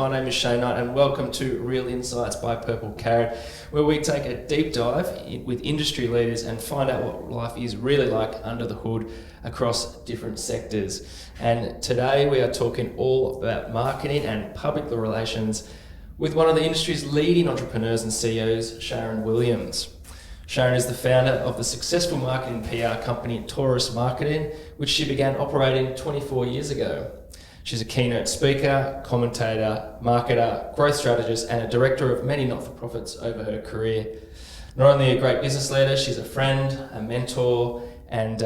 My name is Shane Knight and welcome to Real Insights by Purple Carrot, where we take a deep dive with industry leaders and find out what life is really like under the hood across different sectors. And today we are talking all about marketing and public relations with one of the industry's leading entrepreneurs and CEOs, Sharon Williams. Sharon is the founder of the successful marketing PR company Taurus Marketing, which she began operating 24 years ago. She's a keynote speaker, commentator, marketer, growth strategist, and a director of many not-for-profits over her career. Not only a great business leader, she's a friend, a mentor, and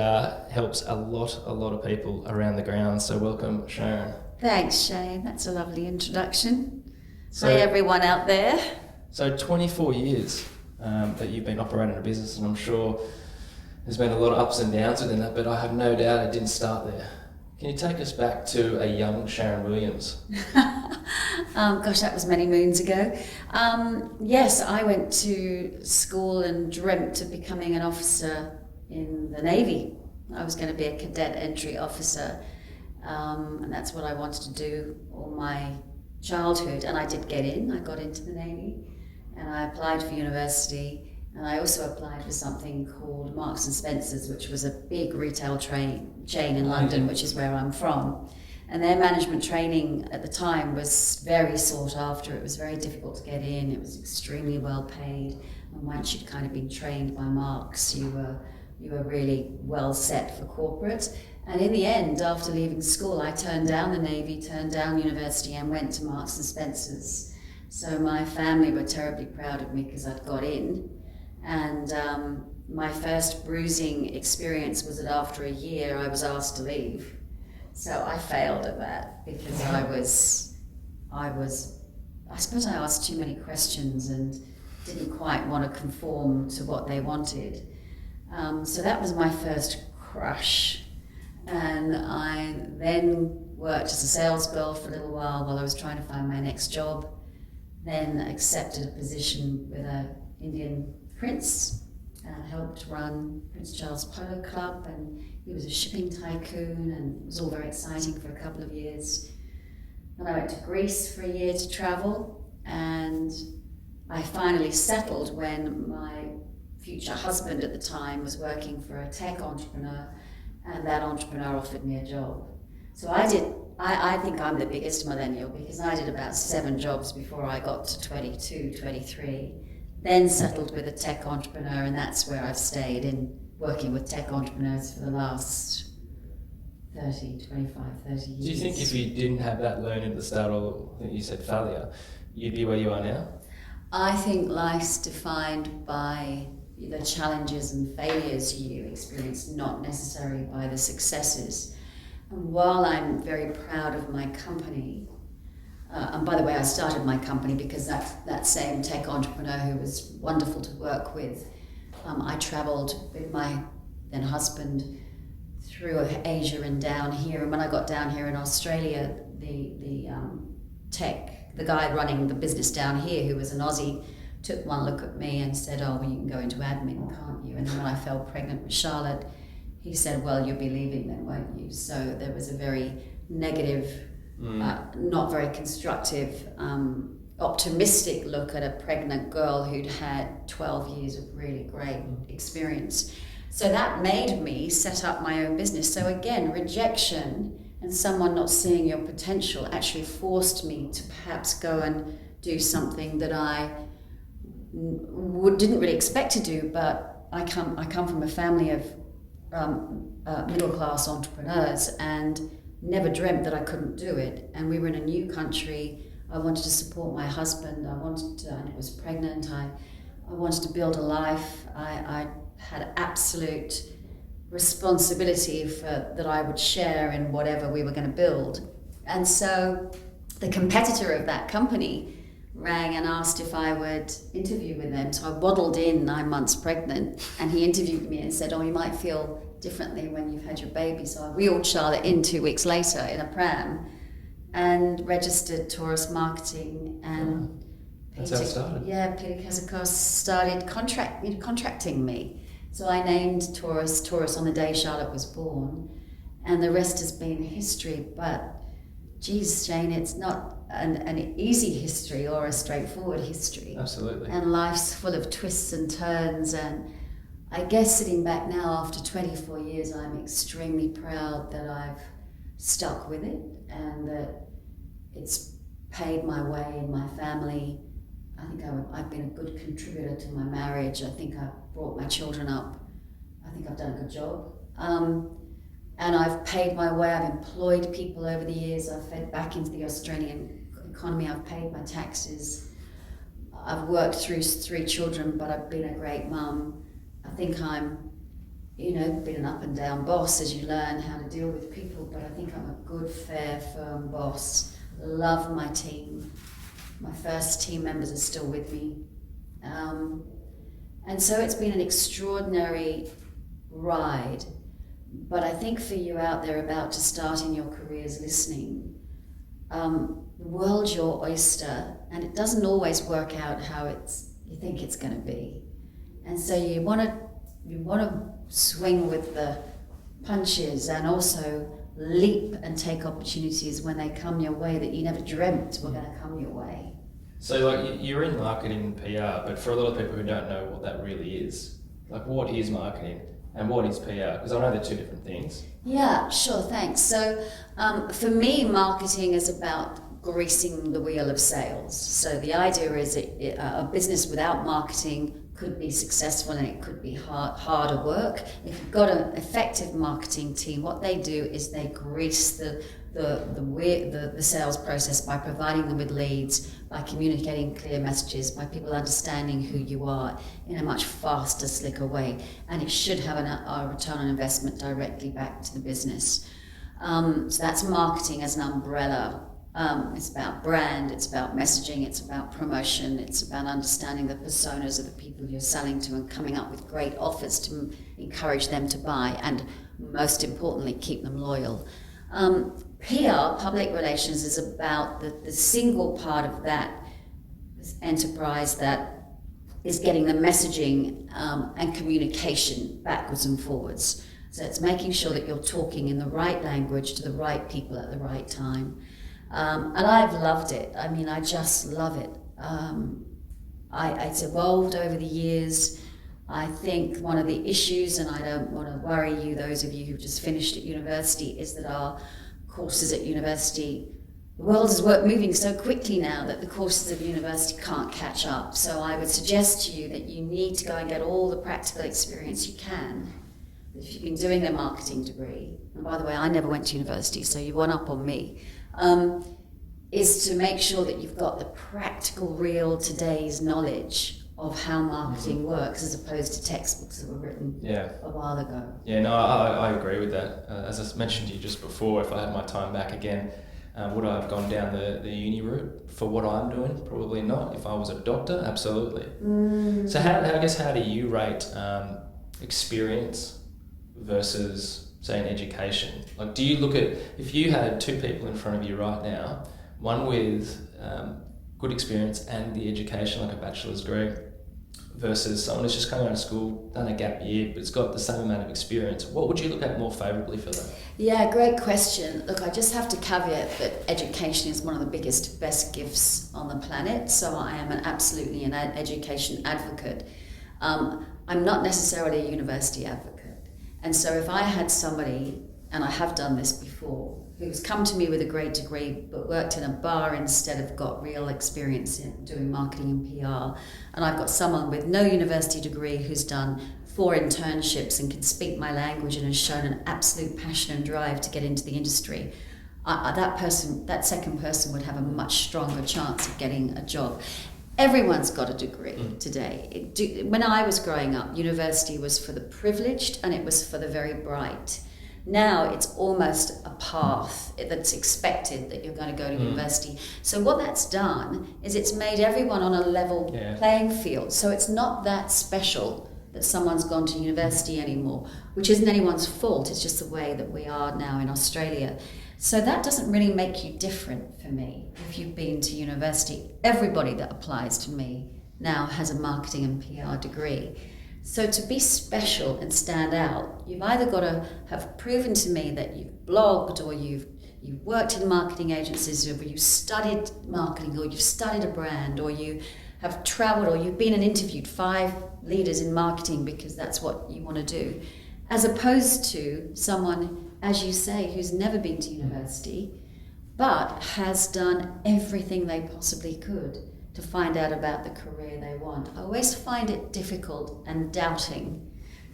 helps a lot of people around the ground. So welcome, Sharon. Thanks, Shane. That's a lovely introduction. Hi, everyone out there. So 24 years that you've been operating a business, and I'm sure there's been a lot of ups and downs within that, but I have no doubt it didn't start there. Can you take us back to a young Sharon Williams? Gosh, that was many moons ago. Yes, I went to school and dreamt of becoming an officer in the Navy. I was going to be a cadet entry officer, and that's what I wanted to do all my childhood. And I did get in. I got into the Navy, and I applied for university. And I also applied for something called Marks and Spencer's, which was a big retail chain in London, which is where I'm from. And their management training at the time was very sought after. It was very difficult to get in. It was extremely well paid. And once you'd kind of been trained by Marks, you were really well set for corporate. And in the end, after leaving school, I turned down the Navy, turned down university, and went to Marks and Spencer's. So my family were terribly proud of me because I'd got in. And my first bruising experience was that after a year I was asked to leave. So I failed at that because I suppose I asked too many questions and didn't quite want to conform to what they wanted. So that was my first crush. And I then worked as a sales girl for a little while I was trying to find my next job. Then accepted a position with an Indian prince, helped run Prince Charles Polo Club, and he was a shipping tycoon, and it was all very exciting for a couple of years. And I went to Greece for a year to travel, and I finally settled when my future husband at the time was working for a tech entrepreneur, and that entrepreneur offered me a job. So I think I'm the biggest millennial because I did about 7 jobs before I got to 22, 23. Then settled with a tech entrepreneur, and that's where I've stayed in working with tech entrepreneurs for the last 30 years. Do you think if you didn't have that learning at the start, or I think you said failure, you'd be where you are now? I think life's defined by the challenges and failures you experience, not necessarily by the successes. And while I'm very proud of my company, and by the way, I started my company because that same tech entrepreneur who was wonderful to work with, I travelled with my then husband through Asia and down here. And when I got down here in Australia, the guy running the business down here, who was an Aussie, took one look at me and said, "Oh, well, you can go into admin, can't you?" And then when I fell pregnant with Charlotte, he said, "Well, you'll be leaving then, won't you?" So there was a very negative, not very constructive, optimistic look at a pregnant girl who'd had 12 years of really great experience. So that made me set up my own business. So again, rejection and someone not seeing your potential actually forced me to perhaps go and do something that I didn't really expect to do, but I come from a family of middle-class entrepreneurs and never dreamt that I couldn't do it. And we were in a new country. I wanted to support my husband. I was pregnant. I wanted to build a life. I had absolute responsibility that I would share in whatever we were going to build. And so the competitor of that company rang and asked if I would interview with them. So I waddled in 9 months pregnant, and he interviewed me and said, "Oh, you might feel differently when you've had your baby." So I wheeled Charlotte in 2 weeks later in a pram and registered Taurus Marketing, and that's how it started. Yeah, Peter Kazakos started contracting me. So I named Taurus on the day Charlotte was born, and the rest has been history. But geez, Jane, it's not an easy history or a straightforward history. Absolutely. And life's full of twists and turns. And I guess sitting back now after 24 years, I'm extremely proud that I've stuck with it and that it's paid my way in my family. I think I've been a good contributor to my marriage. I think I've brought my children up. I think I've done a good job. And I've paid my way. I've employed people over the years. I've fed back into the Australian economy. I've paid my taxes. I've worked through 3 children, but I've been a great mum. I think I'm, been an up and down boss as you learn how to deal with people, but I think I'm a good, fair, firm boss. Love my team. My first team members are still with me. And so it's been an extraordinary ride. But I think for you out there about to start in your careers listening, the world's your oyster, and it doesn't always work out how you think it's going to be. And so you want to swing with the punches and also leap and take opportunities when they come your way that you never dreamt were going to come your way. So like you're in marketing and PR, but for a lot of people who don't know what that really is, like what is marketing and what is PR? Because I know they're 2 different things. Yeah, sure, thanks. So for me, marketing is about greasing the wheel of sales. So the idea is a business without marketing could be successful and it could be harder work. If you've got an effective marketing team, what they do is they grease the sales process by providing them with leads, by communicating clear messages, by people understanding who you are in a much faster, slicker way. And it should have a return on investment directly back to the business. So that's marketing as an umbrella. It's about brand, it's about messaging, it's about promotion, it's about understanding the personas of the people you're selling to and coming up with great offers to encourage them to buy and, most importantly, keep them loyal. PR, public relations, is about the single part of that enterprise that is getting the messaging and communication backwards and forwards. So it's making sure that you're talking in the right language to the right people at the right time. And I've loved it. I mean, I just love it. It's evolved over the years. I think one of the issues, and I don't want to worry you, those of you who've just finished at university, is that our courses at university, the world is moving so quickly now that the courses of university can't catch up. So I would suggest to you that you need to go and get all the practical experience you can. If you've been doing a marketing degree, and by the way, I never went to university, so you one up on me, is to make sure that you've got the practical, real, today's knowledge of how marketing works as opposed to textbooks that were written a while ago. Yeah, no, I agree with that. As I mentioned to you just before, if I had my time back again, would I have gone down the uni route for what I'm doing? Probably not. If I was a doctor, absolutely. So how do you rate experience versus, say, an education? Like, do you look at, if you had 2 people in front of you right now, one with good experience and the education, like a bachelor's degree, versus someone who's just coming out of school, done a gap year, but it's got the same amount of experience, what would you look at more favourably for them? Yeah, great question. Look, I just have to caveat that education is one of the biggest, best gifts on the planet, so I am absolutely an education advocate. I'm not necessarily a university advocate. And so if I had somebody, and I have done this before, who's come to me with a great degree but worked in a bar instead of got real experience in doing marketing and PR, and I've got someone with no university degree who's done 4 internships and can speak my language and has shown an absolute passion and drive to get into the industry, that second person would have a much stronger chance of getting a job. Everyone's got a degree today. When I was growing up, university was for the privileged and it was for the very bright. Now it's almost a path that's expected that you're going to go to university. So what that's done is it's made everyone on a level playing field. So it's not that special that someone's gone to university anymore, which isn't anyone's fault. It's just the way that we are now in Australia. So that doesn't really make you different for me if you've been to university. Everybody that applies to me now has a marketing and PR degree. So to be special and stand out, you've either got to have proven to me that you've blogged or you've you've worked in marketing agencies, or you've studied marketing, or you've studied a brand, or you have traveled, or you've been and interviewed 5 leaders in marketing because that's what you want to do, as opposed to someone, as you say, who's never been to university, but has done everything they possibly could to find out about the career they want. I always find it difficult and doubting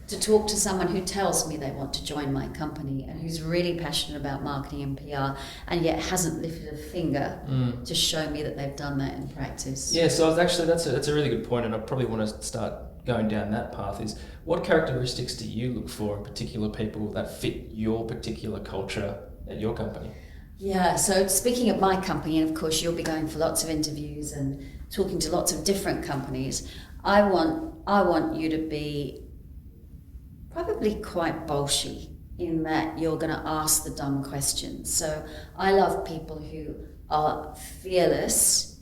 to talk to someone who tells me they want to join my company and who's really passionate about marketing and PR and yet hasn't lifted a finger to show me that they've done that in practice. Yeah, so that's a really good point, and I probably want to start going down that path. Is what characteristics do you look for in particular people that fit your particular culture at your company? Yeah, so speaking of my company, and of course you'll be going for lots of interviews and talking to lots of different companies, I want you to be probably quite bolshy in that you're going to ask the dumb questions. So I love people who are fearless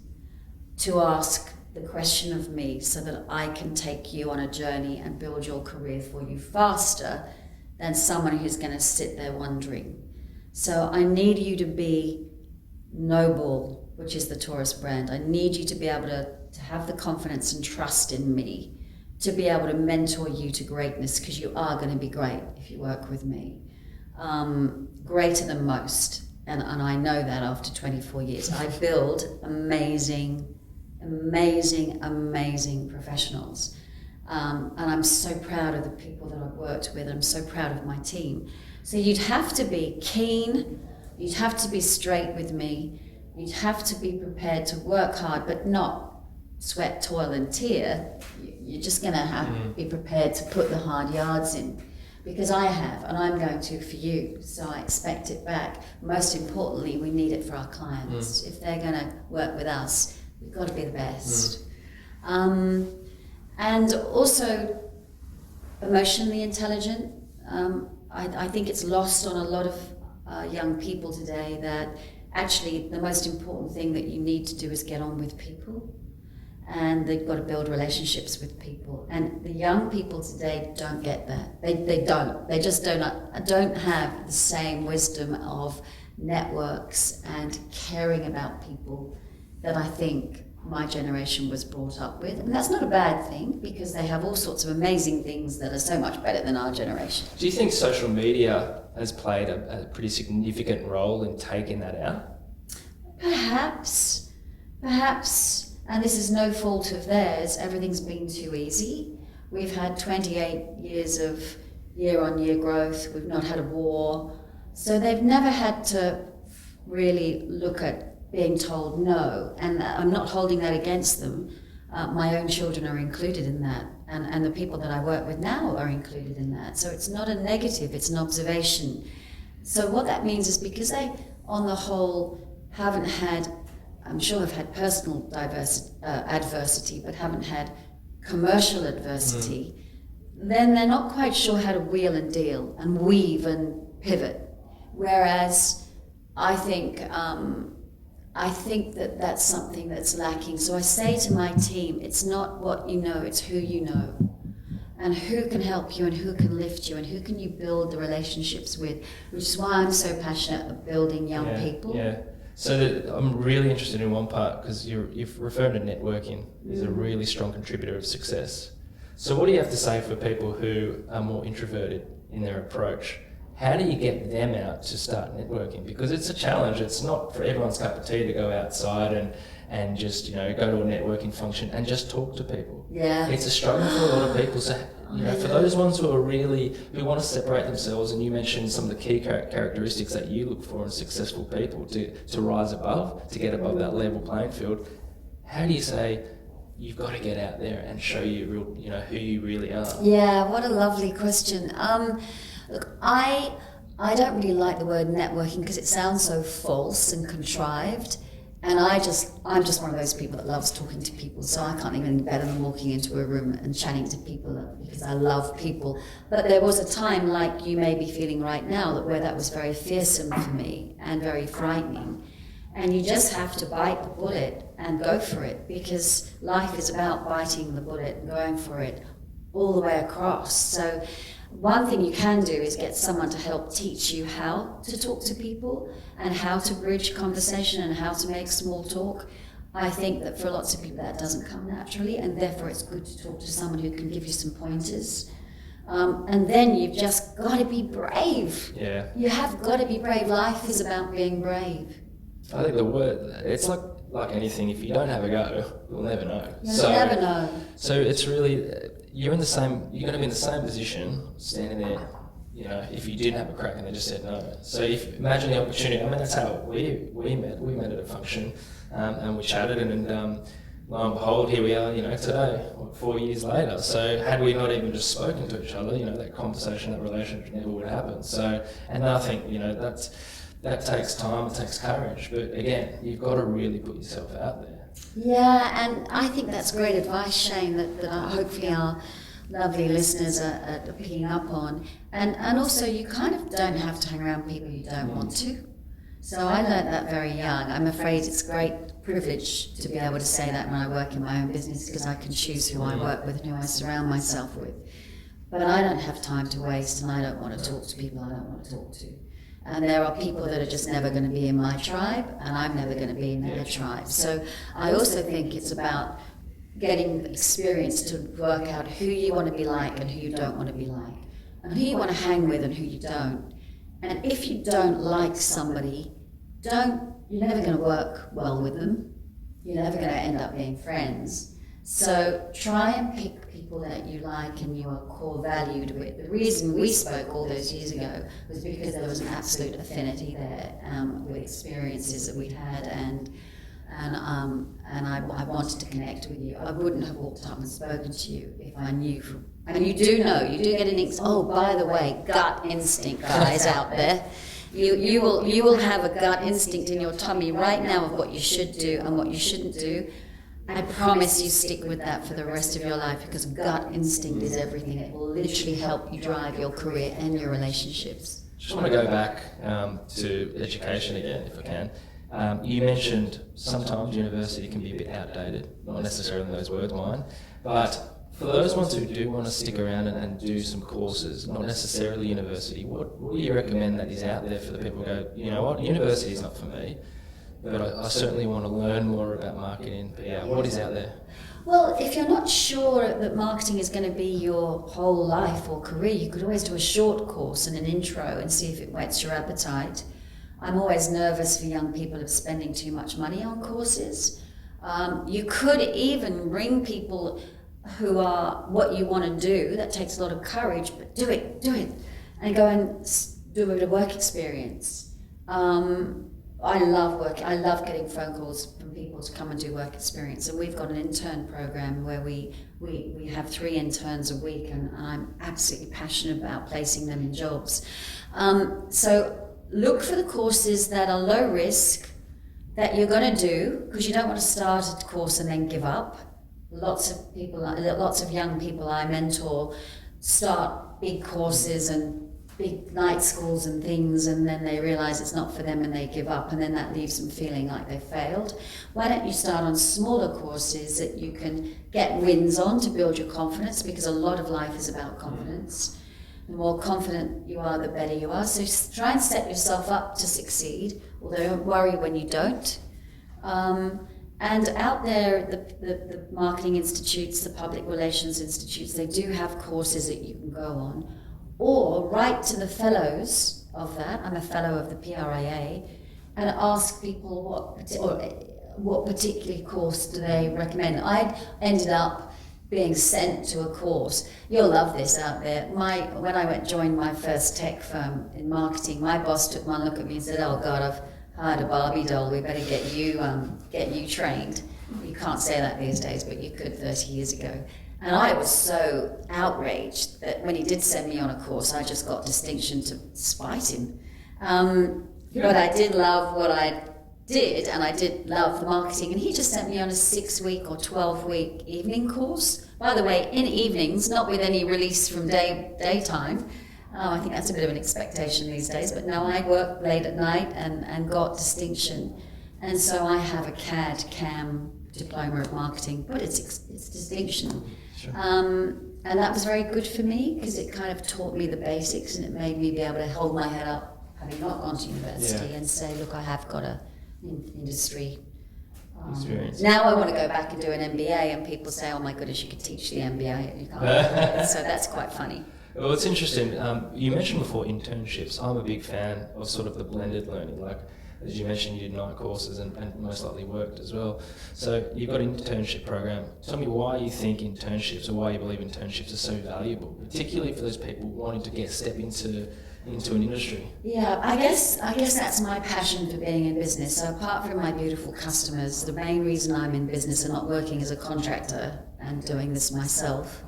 to ask the question of me so that I can take you on a journey and build your career for you faster than someone who's going to sit there wondering. So I need you to be noble, which is the Taurus brand. I need you to be able to have the confidence and trust in me to be able to mentor you to greatness, because you are going to be great if you work with me. Greater than most. And I know that after 24 years. I build amazing professionals. And I'm so proud of the people that I've worked with. I'm so proud of my team. So you'd have to be keen, you'd have to be straight with me, you'd have to be prepared to work hard, but not sweat, toil and tear. You're just going to have to be prepared to put the hard yards in, because I have, and I'm going to for you, so I expect it back. Most importantly, we need it for our clients. If they're going to work with us, we've got to be the best. And also emotionally intelligent. I think it's lost on a lot of young people today that actually the most important thing that you need to do is get on with people, and they've got to build relationships with people. And the young people today don't get that. They don't. They just don't have the same wisdom of networks and caring about people that I think my generation was brought up with. And that's not a bad thing, because they have all sorts of amazing things that are so much better than our generation. Do you think social media has played a pretty significant role in taking that out? Perhaps, and this is no fault of theirs, everything's been too easy. We've had 28 years of year-on-year growth, we've not had a war, so they've never had to really look at being told no, and I'm not holding that against them. My own children are included in that, and the people that I work with now are included in that. So it's not a negative, it's an observation. So what that means is, because they, on the whole, haven't had, I'm sure have had personal adversity, but haven't had commercial adversity, then they're not quite sure how to wheel and deal and weave and pivot. Whereas I think that that's something that's lacking. So I say to my team, it's not what you know, it's who you know. And who can help you, and who can lift you, and who can you build the relationships with, which is why I'm so passionate about building young people. Yeah. So I'm really interested in one part, because you've referred to networking as a really strong contributor of success. So what do you have to say for people who are more introverted in their approach? How do you get them out to start networking? Because it's a challenge. It's not for everyone's cup of tea to go outside and just, go to a networking function and just talk to people. Yeah. It's a struggle for a lot of people. So, for those ones who want to separate themselves, and you mentioned some of the key characteristics that you look for in successful people to rise above, to get above that level playing field, how do you say, you've got to get out there and show you who you really are? Yeah, what a lovely question. Look, I don't really like the word networking because it sounds so false and contrived, and I'm just one of those people that loves talking to people, so I can't even better than walking into a room and chatting to people, because I love people. But there was a time, like you may be feeling right now, where that was very fearsome for me and very frightening. And you just have to bite the bullet and go for it, because life is about biting the bullet and going for it all the way across. So one thing you can do is get someone to help teach you how to talk to people and how to bridge conversation and how to make small talk. I think that for lots of people that doesn't come naturally, and therefore it's good to talk to someone who can give you some pointers. And then you've just got to be brave. Yeah. You have got to be brave. Life is about being brave. I think it's like anything, if you don't have a go, you'll never know. You'll never know. So it's really, you're going to be in the same position, standing there, if you didn't have a crack and they just said no. So imagine the opportunity. I mean, that's how we met. We met at a function, and we chatted, and lo and behold, here we are, today, 4 years later. So had we not even just spoken to each other, that conversation, that relationship never would have happened. So, and I think, that takes time, it takes courage. But again, you've got to really put yourself out there. Yeah, and I think that's great advice, Shane, that hopefully our lovely listeners are picking up on. And also, you kind of don't have to hang around people you don't want to. So I learned that very young. I'm afraid it's a great privilege to be able to say that when I work in my own business, because I can choose who I work with and who I surround myself with. But I don't have time to waste, and I don't want to talk to people I don't want to talk to. And there are people that are just never going to be in my tribe, and I'm never going to be in their tribe. So I also think it's about getting experience to work out who you want to be like and who you don't want to be like, and who you want to hang with and who you don't. And if you don't like somebody, you're never going to work well with them. You're never going to end up being friends. So try and pick people that you like and you are core valued with. The reason we spoke all those years ago was because there was an absolute affinity there with experiences that we'd had, and I wanted to connect with you. I wouldn't have walked up and spoken to you if I knew. And you do get an instinct. Oh, by the way, gut instinct, guys out there. You will have a gut instinct in your tummy right now of what you should do and what you shouldn't do. I promise you stick with that for the rest of your life, because gut instinct is everything. It will literally help you drive your career and your relationships. Just want to go back to education again, if I can. You mentioned sometimes university can be a bit outdated, not necessarily those words, mine, but for those ones who do want to stick around and do some courses, not necessarily university, what do you recommend that is out there for the people who go, you know what, university is not for me, but I certainly want to learn more about marketing, PR. What is out there? Well, if you're not sure that marketing is going to be your whole life or career, you could always do a short course and an intro and see if it whets your appetite. I'm always nervous for young people of spending too much money on courses. You could even bring people who are what you want to do. That takes a lot of courage, but do it, and go and do a work experience. I love getting phone calls from people to come and do work experience, and we've got an intern program where we have 3 interns a week, and I'm absolutely passionate about placing them in jobs. So look for the courses that are low risk, that you're going to do, because you don't want to start a course and then give up. Lots of young people I mentor start big courses and big night schools and things, and then they realize it's not for them and they give up, and then that leaves them feeling like they failed. Why don't you start on smaller courses that you can get wins on to build your confidence, because a lot of life is about confidence. The more confident you are, the better you are. So try and set yourself up to succeed, although don't worry when you don't. And out there, the marketing institutes, the public relations institutes, they do have courses that you can go on. Or write to the fellows of that. I'm a fellow of the PRIA, and ask people what particular course do they recommend. I ended up being sent to a course. You'll love this out there. When I joined my first tech firm in marketing, my boss took one look at me and said, "Oh God, I've hired a Barbie doll. We better get you trained." You can't say that these days, but you could 30 years ago. And I was so outraged that when he did send me on a course, I just got distinction to spite him. But I did love what I did, and I did love the marketing. And he just sent me on a 6-week or 12-week evening course. By the way, in evenings, not with any release from daytime. I think that's a bit of an expectation these days. But no, I worked late at night and got distinction. And so I have a CAM diploma of marketing, but it's distinction. Sure. And that was very good for me because it kind of taught me the basics and it made me be able to hold my head up, having not gone to university, and say, look, I have got an industry experience. Now I want to go back and do an MBA, and people say, oh my goodness, you could teach the MBA and you can't. So that's quite funny. Well, it's interesting. You mentioned before internships. I'm a big fan of sort of the blended learning. Like, as you mentioned, you did 9 courses and most likely worked as well. So you've got an internship program. Tell me why you think internships, or why you believe internships are so valuable, particularly for those people wanting to step into an industry. Yeah, I guess that's my passion for being in business. So apart from my beautiful customers, the main reason I'm in business and not working as a contractor and doing this myself,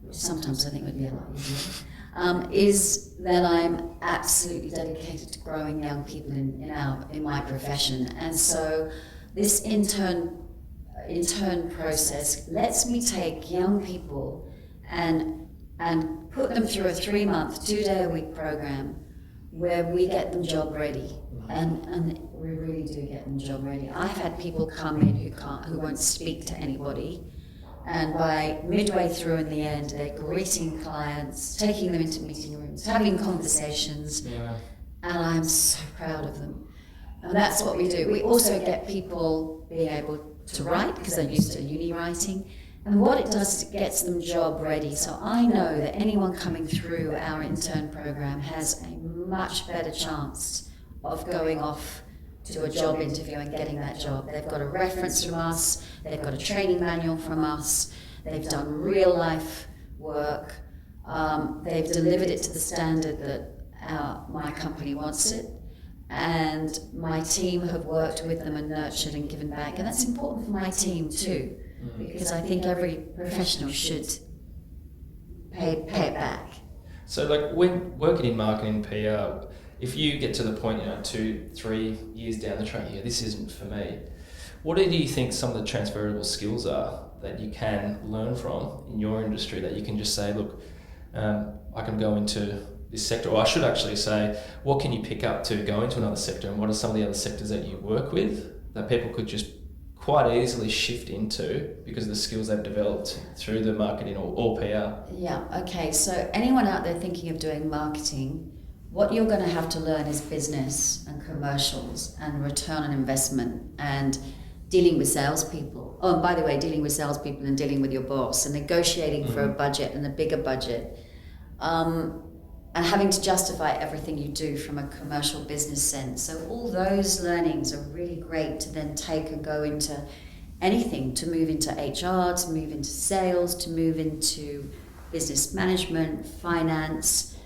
which sometimes I think would be a lot easier, is that I'm absolutely dedicated to growing young people in my profession. And so this intern process lets me take young people and put them through a 3-month, 2-day-a-week program where we get them job ready, and we really do get them job ready. I've had people come in who won't speak to anybody, and by midway through in the end, they're greeting clients, taking them into meeting rooms, having conversations, and I'm so proud of them. And that's what we do. We also get people being able to write because they're used to uni writing. And what it does is it gets them job ready. So I know that anyone coming through our intern program has a much better chance of going off to a job interview and getting that job. They've got a reference from us, they've got a training manual from us, they've done real life work, they've delivered it to the standard that my company wants it, and my team have worked with them and nurtured and given back. And that's important for my team too, because I think every professional should pay it back. So like when working in marketing and PR, if you get to the point, 2-3 years down the track, this isn't for me, what do you think some of the transferable skills are that you can learn from in your industry that you can just say, look, I can go into this sector, or I should actually say, what can you pick up to go into another sector, and what are some of the other sectors that you work with that people could just quite easily shift into because of the skills they've developed through the marketing or PR? Yeah, okay, so anyone out there thinking of doing marketing, what you're going to have to learn is business and commercials and return on investment and dealing with salespeople. Oh, and by the way, dealing with salespeople and dealing with your boss and negotiating for a budget and a bigger budget. And having to justify everything you do from a commercial business sense. So all those learnings are really great to then take and go into anything, to move into HR, to move into sales, to move into business management, finance.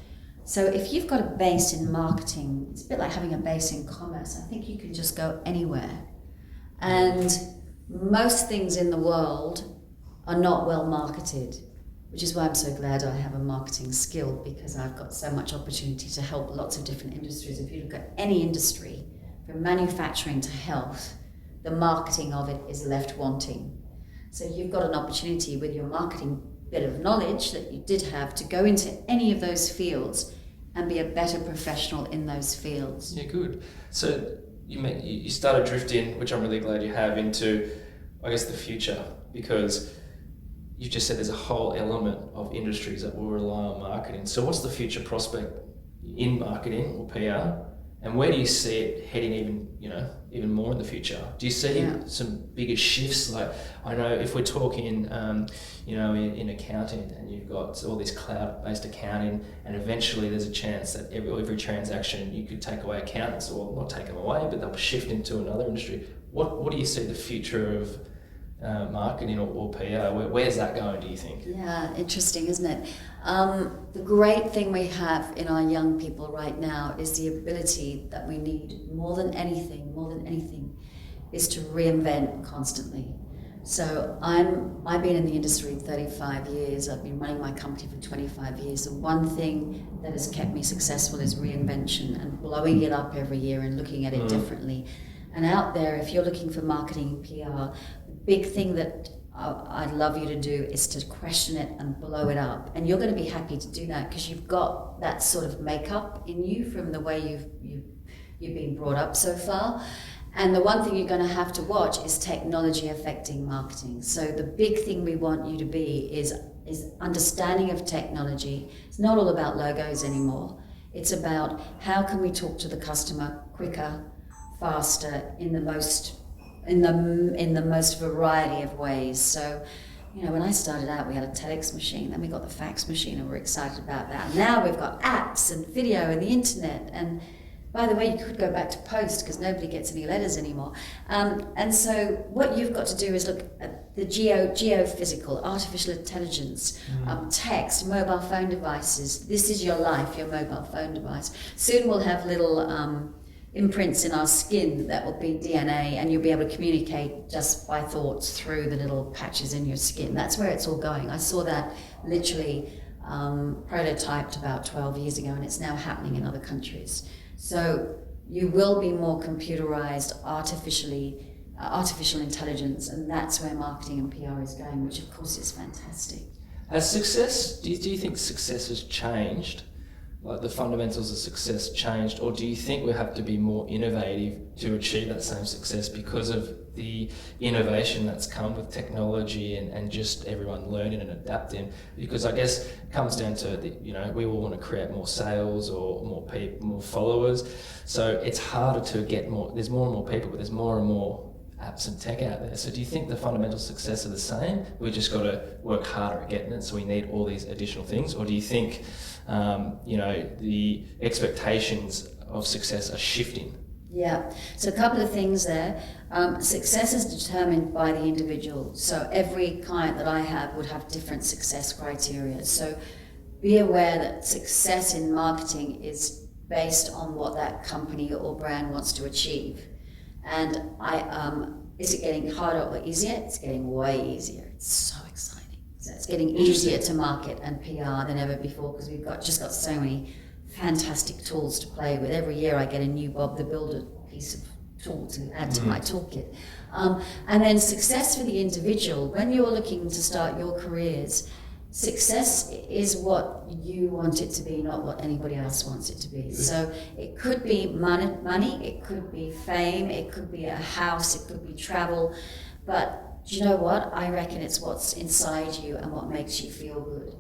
So if you've got a base in marketing, it's a bit like having a base in commerce. I think you can just go anywhere. And most things in the world are not well marketed, which is why I'm so glad I have a marketing skill, because I've got so much opportunity to help lots of different industries. If you look at any industry, from manufacturing to health, the marketing of it is left wanting. So you've got an opportunity with your marketing bit of knowledge that you did have to go into any of those fields and be a better professional in those fields. Yeah, good. So you started drifting, which I'm really glad you have, into, I guess, the future, because you just said there's a whole element of industries that will rely on marketing. So what's the future prospect in marketing or PR, and where do you see it heading even more in the future? Do you see some bigger shifts? Like, I know if we're talking, in accounting, and you've got all this cloud-based accounting, and eventually there's a chance that every transaction you could take away accountants, or not take them away, but they'll shift into another industry. What do you see the future of marketing or PR? Where's that going, do you think? Yeah, interesting, isn't it? The great thing we have in our young people right now is the ability that we need more than anything, is to reinvent constantly. So I've been in the industry 35 years. I've been running my company for 25 years. The one thing that has kept me successful is reinvention and blowing it up every year and looking at it differently. And out there, if you're looking for marketing and PR, big thing that I'd love you to do is to question it and blow it up. And you're going to be happy to do that because you've got that sort of makeup in you from the way you've been brought up so far. And the one thing you're going to have to watch is technology affecting marketing. So the big thing we want you to be is is understanding of technology. It's not all about logos anymore. It's about how can we talk to the customer quicker, faster, in the most variety of ways. So, when I started out, we had a telex machine, then we got the fax machine, and we're excited about that. Now we've got apps and video and the internet. And by the way, you could go back to post because nobody gets any letters anymore. And so what you've got to do is look at the geophysical, artificial intelligence, text, mobile phone devices. This is your life, your mobile phone device. Soon we'll have little imprints in our skin that will be DNA, and you'll be able to communicate just by thoughts through the little patches in your skin. That's where it's all going. I saw that literally prototyped about 12 years ago, and it's now happening in other countries. So you will be more computerized, artificial intelligence, and that's where marketing and PR is going, which of course is fantastic. Has success, do you think success has changed? Like the fundamentals of success changed, or do you think we have to be more innovative to achieve that same success because of the innovation that's come with technology and just everyone learning and adapting? Because I guess it comes down to we all want to create more sales or more people, more followers. So it's harder to get more. There's more and more people, but there's more and more apps and tech out there. So do you think the fundamental success are the same? We just got to work harder at getting it, so we need all these additional things? Or do you think the expectations of success are shifting? Yeah, so a couple of things there. Success is determined by the individual. So every client that I have would have different success criteria. So be aware that success in marketing is based on what that company or brand wants to achieve. And is it getting harder or easier? It's getting way easier. It's so exciting. So it's getting easier to market and PR than ever before because we've got so many fantastic tools to play with. Every year I get a new Bob the Builder piece of tool to add to my toolkit. And then success for the individual. When you're looking to start your careers, success is what you want it to be, not what anybody else wants it to be. So it could be money, it could be fame, it could be a house, it could be travel. But do you know what? I reckon it's what's inside you and what makes you feel good.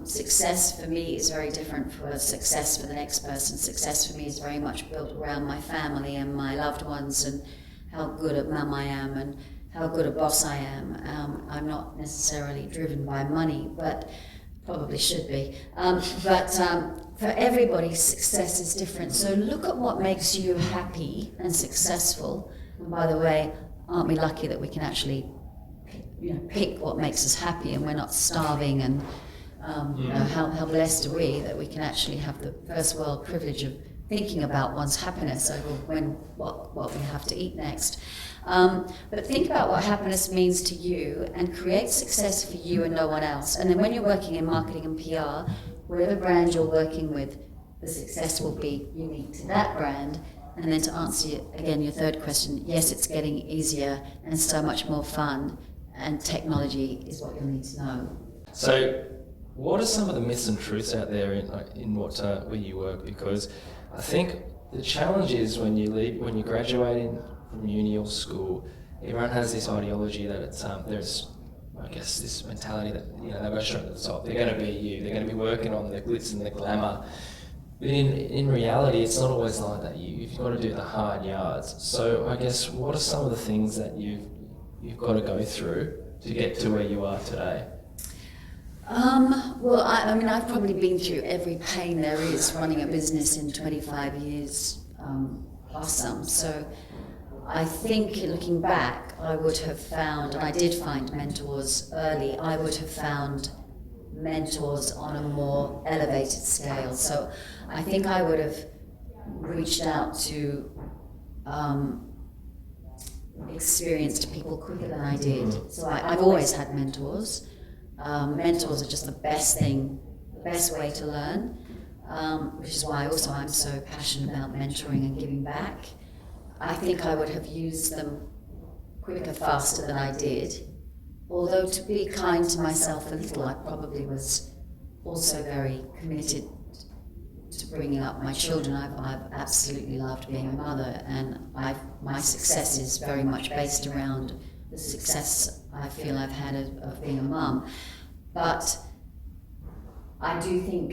Success for me is very different from success for the next person. Success for me is very much built around my family and my loved ones and how good a mum I am and how good a boss I am. I'm not necessarily driven by money, but probably should be. But for everybody, success is different. So look at what makes you happy and successful. And by the way, aren't we lucky that we can actually pick what makes us happy and we're not starving? And how blessed are we that we can actually have the first world privilege of thinking about one's happiness over what we have to eat next. But think about what happiness means to you and create success for you and no one else. And then when you're working in marketing and PR, whatever brand you're working with, the success will be unique to that brand. And then to answer again your third question, yes, it's getting easier and so much more fun, and technology is what you'll need to know. So what are some of the myths and truths out there in where you work? Because I think the challenge is when you're graduating from uni or school, everyone has this ideology that it's there's, I guess, this mentality that they'll go straight to the top. They're going to be you. They're going to be working on the glitz and the glamour. But in reality, it's not always like that. You've got to do the hard yards. So I guess what are some of the things that you've got to go through to get to where you are today? Well, I mean, I've probably been through every pain there is running a business in 25 years plus some. So I think looking back, I would have found, and I did find mentors early, I would have found mentors on a more elevated scale. So I think I would have reached out to experienced people quicker than I did. So I've always had mentors. Mentors are just the best way to learn, which is why also I'm so passionate about mentoring and giving back. I think I would have used them quicker, faster than I did. Although to be kind to myself a little, I probably was also very committed to bringing up my children. I've absolutely loved being a mother, and my success is very much based around the success I feel I've had of being a mum. But I do think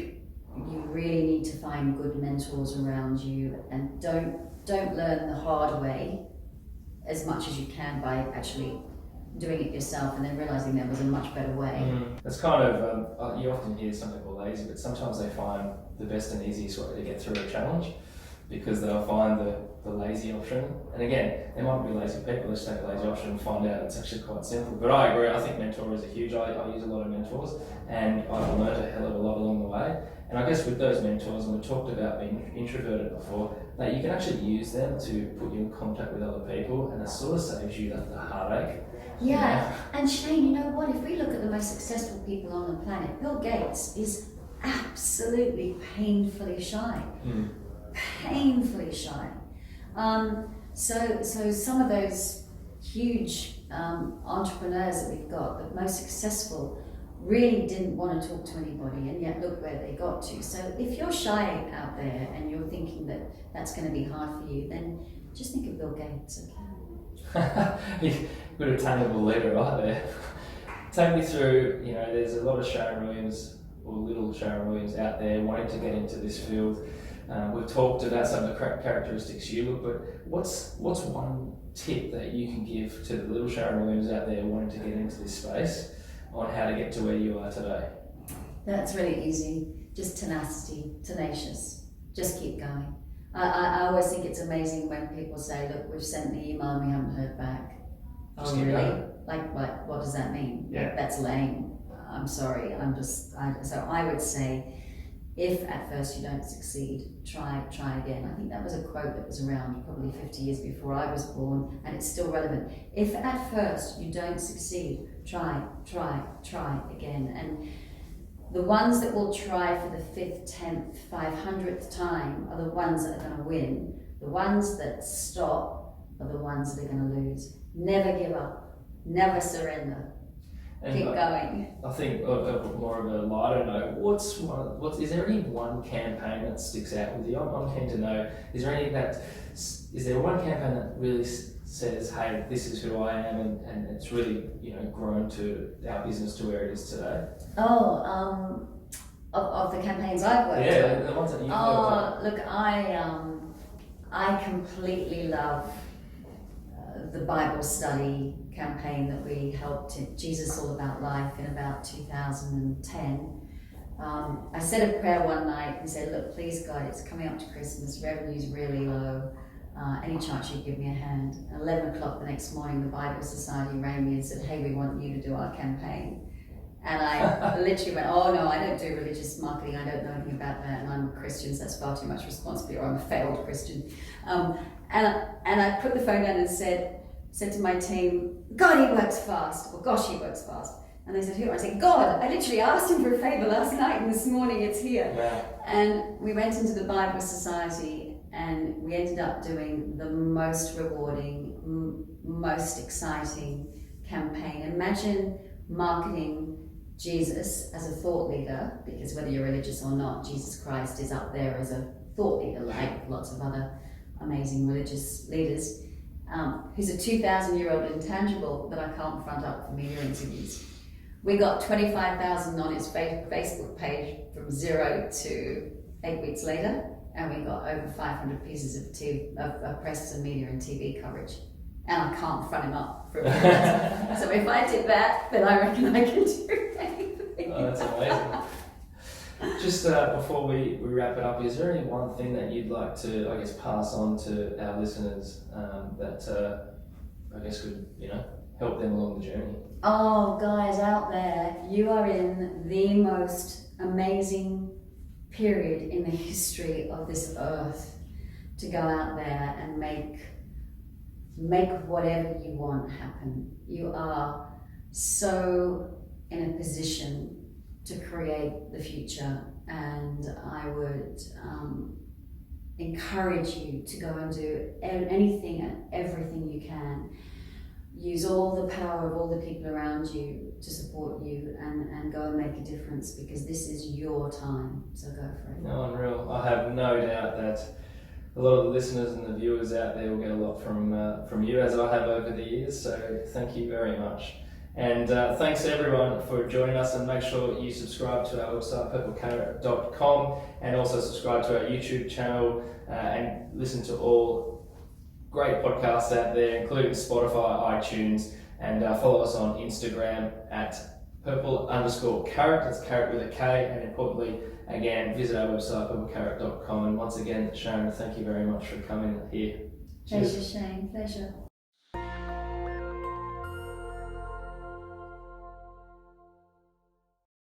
you really need to find good mentors around you, and don't learn the hard way as much as you can by actually doing it yourself and then realizing there was a much better way. It's kind of, you often hear some people lazy, but sometimes they find the best and easiest way to get through a challenge, because they'll find the lazy option. And again, there might be lazy people who take the lazy option and find out it's actually quite simple. But I agree, I think mentors are huge. I use a lot of mentors, and I've learned a hell of a lot along the way. And I guess with those mentors, and we talked about being introverted before, that you can actually use them to put you in contact with other people, and it sort of saves you the heartache. Yeah, and Shane, you know what? If we look at the most successful people on the planet, Bill Gates is absolutely painfully shy. Painfully shy. So some of those huge entrepreneurs that we've got, the most successful, really didn't want to talk to anybody, and yet look where they got to. So if you're shy out there and you're thinking that that's going to be hard for you, then just think of Bill Gates, okay? Good attainable leader right there. Take me through, there's a lot of Sharon Williams, or little Sharon Williams out there wanting to get into this field. We've talked about some of the characteristics you look, but what's one tip that you can give to the little Sharon Williams out there wanting to get into this space on how to get to where you are today? That's really easy. Just tenacity, tenacious. Just keep going. I always think it's amazing when people say, look, we've sent the email and we haven't heard back. Just oh, keep really? going. Like, what does that mean? Yeah. That's lame. I'm sorry. So I would say, if at first you don't succeed, try again. I think that was a quote that was around probably 50 years before I was born, and it's still relevant. If at first you don't succeed, try again. And the ones that will try for the 5th, 10th, 500th time are the ones that are going to win. The ones that stop are the ones that are going to lose. Never give up. Never surrender. And keep going. I think more of a lighter note. Is there any one campaign that sticks out with you? I'm keen to know. Is there one campaign that really says, "Hey, this is who I am," and it's really grown to our business to where it is today? Oh, of the campaigns I've worked on. Yeah, the ones that you've worked on. Look, I completely love the Bible study campaign that we helped in Jesus All About Life in about 2010. I said a prayer one night and said, look, please God, it's coming up to Christmas, revenue's really low, any chance you'd give me a hand? 11 o'clock the next morning, the Bible Society rang me and said, hey, we want you to do our campaign. And I literally went, oh no, I don't do religious marketing, I don't know anything about that, and I'm a Christian, so that's far too much responsibility, or I'm a failed Christian. And I put the phone down and said to my team, God, he works fast, or gosh, he works fast. And they said, who? I said, God, I literally asked him for a favor last night, and this morning it's here. Yeah. And we went into the Bible Society, and we ended up doing the most rewarding, most exciting campaign. Imagine marketing Jesus as a thought leader, because whether you're religious or not, Jesus Christ is up there as a thought leader, like lots of other amazing religious leaders, who's a 2,000-year-old intangible that I can't front up for media interviews. We got 25,000 on his Facebook page from 0 to 8 weeks later, and we got over 500 pieces of press and media and TV coverage. And I can't front him up for a few minutes. So if I did that, then I reckon I can do anything. Oh, that's amazing. Just before we wrap it up, is there any one thing that you'd like to, I guess, pass on to our listeners that I guess could, help them along the journey? Oh, guys out there, you are in the most amazing period in the history of this earth to go out there and make whatever you want happen. You are so in a position to create the future, and I would encourage you to go and do anything and everything you can. Use all the power of all the people around you to support you, and go and make a difference, because this is your time, so go for it. No, unreal. I have no doubt that a lot of the listeners and the viewers out there will get a lot from you, as I have over the years, so thank you very much. And thanks everyone for joining us, and make sure you subscribe to our website purplecarrot.com, and also subscribe to our YouTube channel and listen to all great podcasts out there, including Spotify, iTunes, and follow us on Instagram at purple_carrot, that's carrot with a K, and importantly, again, visit our website purplecarrot.com. And once again, Sharon, thank you very much for coming here. Pleasure, Shane, pleasure.